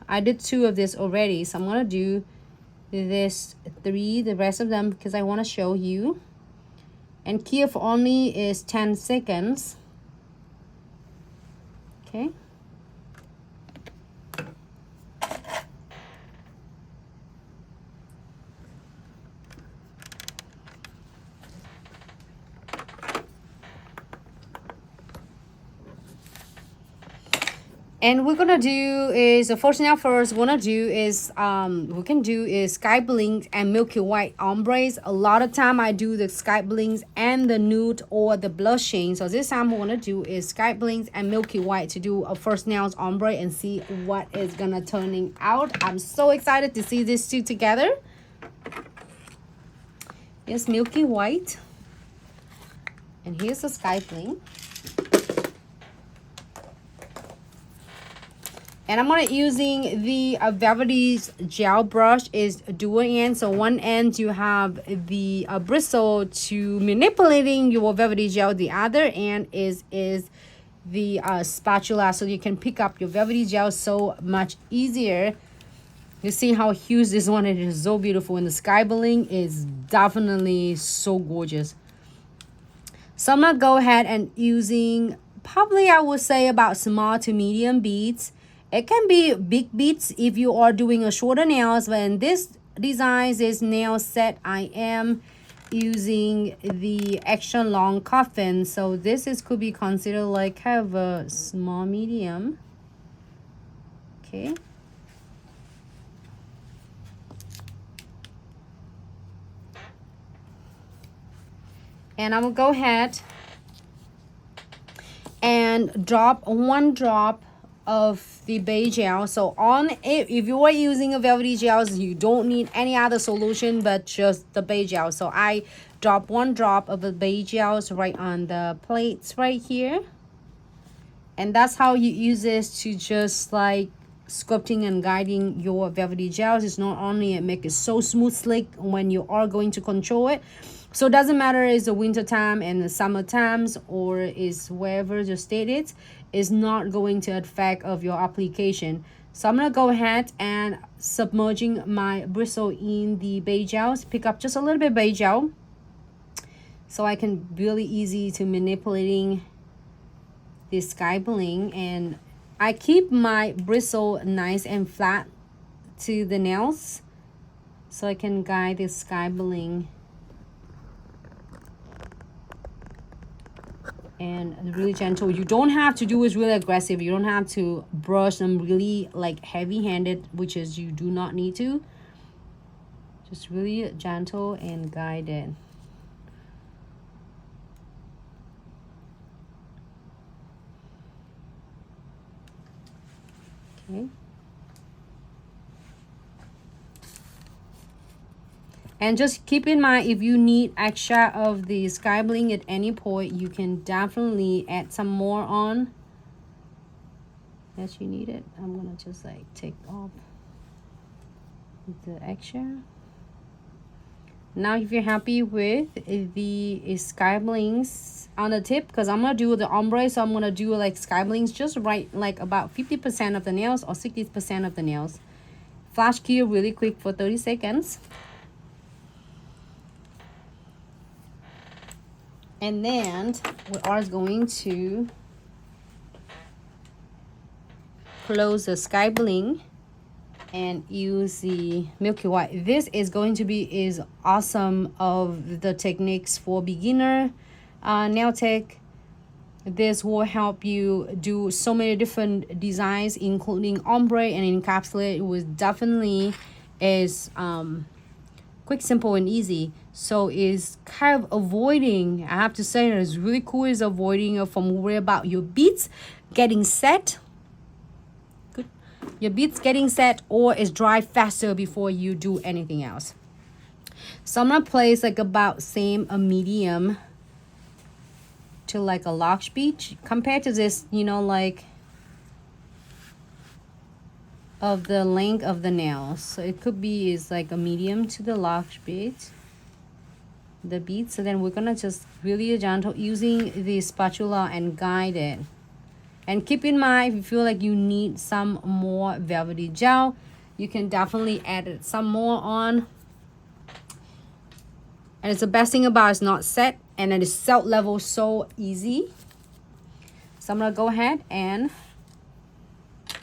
I did 2 of this already, so I'm gonna do this 3, the rest of them, because I want to show you. And key of only is 10 seconds. Okay. And we're gonna do is the first nail first. We're gonna do is we can do is sky blinks and milky white ombres. A lot of time I do the sky blinks and the nude or the blushing. So this time we're gonna do is sky blinks and milky white to do a first nails ombre and see what is gonna turning out. I'm so excited to see these 2 together. Here's milky white, and here's the sky blink. And I'm gonna using the Velvetty Gel brush is dual end. So one end you have the bristle to manipulating your Velvetty Gel. The other end is the spatula, so you can pick up your Velvetty Gel so much easier. You see how huge this one is. It is so beautiful, and the sky bling is definitely so gorgeous. So I'm gonna go ahead and using probably I would say about small to medium beads. It can be big beads if you are doing a shorter nails. When this design is nail set, I am using the extra long coffin. So this is could be considered like kind of a small medium. Okay. And I'm gonna go ahead and drop 1 drop of the beige gel. So on it, if you are using a Velvetty gels, you don't need any other solution but just the beige gel. So I drop 1 drop of the beige gels right on the plates right here, and that's how you use this to just like sculpting and guiding your Velvetty gels. It's not only it make it so smooth slick when you are going to control it. So it doesn't matter is the winter time and the summer times or is wherever the state is not going to affect of your application. So I'm gonna go ahead and submerging my bristle in the beige gels. Pick up just a little bit beige gel so I can really easy to manipulating this sky bling, and I keep my bristle nice and flat to the nails so I can guide this sky bling. And really gentle. You don't have to do is really aggressive. You don't have to brush them really like heavy-handed, which is you do not need to. Just really gentle and guided. Okay. And just keep in mind, if you need extra of the sky bling at any point, you can definitely add some more on as you need it. I'm gonna just like take off the extra. Now if you're happy with the sky blings on the tip, because I'm gonna do the ombre, so I'm gonna do like sky blings just right like about 50% of the nails or 60% of the nails. Flash key really quick for 30 seconds. And then we are going to close the sky bling and use the milky white. This is going to be is awesome of the techniques for beginner nail tech. This will help you do so many different designs, including ombre and encapsulate. It was definitely is quick, simple, and easy. So is kind of avoiding, I have to say that it's really cool, is avoiding from worry about your beads getting set. Good. Your beads getting set or is dry faster before you do anything else. So I'm gonna place like about same a medium to like a large bead compared to this, you know, like of the length of the nails. So it could be is like a medium to the large bead, the beads. So then we're gonna just really gentle using the spatula and guide it. And keep in mind, if you feel like you need some more velvety gel, you can definitely add some more on. And it's the best thing about it's not set, and it is set level so easy. So I'm gonna go ahead and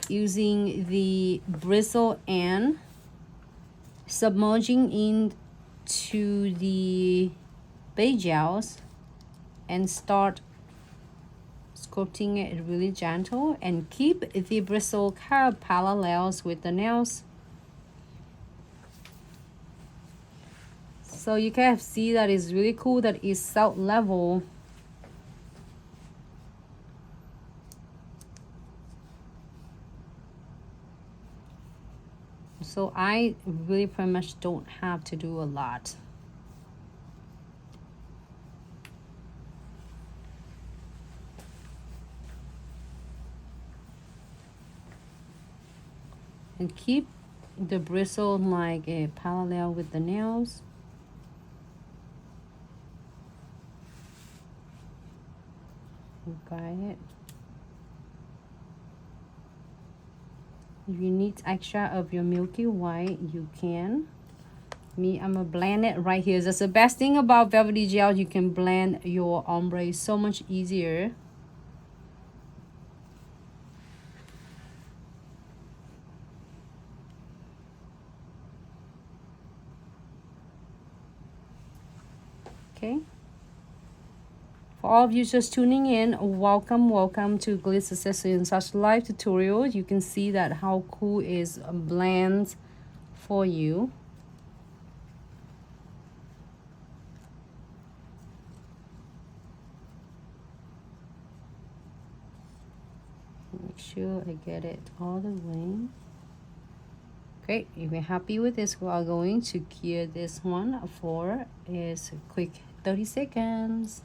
using the bristle and submerging into the beige gels and start sculpting it really gentle, and keep the bristle kind of parallels with the nails. So you can see that it's really cool that it's set level. So I really pretty much don't have to do a lot. And keep the bristle like a parallel with the nails. Got it. If you need extra of your milky white, you can. Me, I'm gonna blend it right here. That's the best thing about velvety gel. You can blend your ombre so much easier. Okay. For all of you just tuning in, welcome to Glitz Subscription Box live tutorial. You can see that how cool is a blend for you. Make sure I get it all the way. Great, if you're happy with this, we are going to cure this one for is a quick 30 seconds.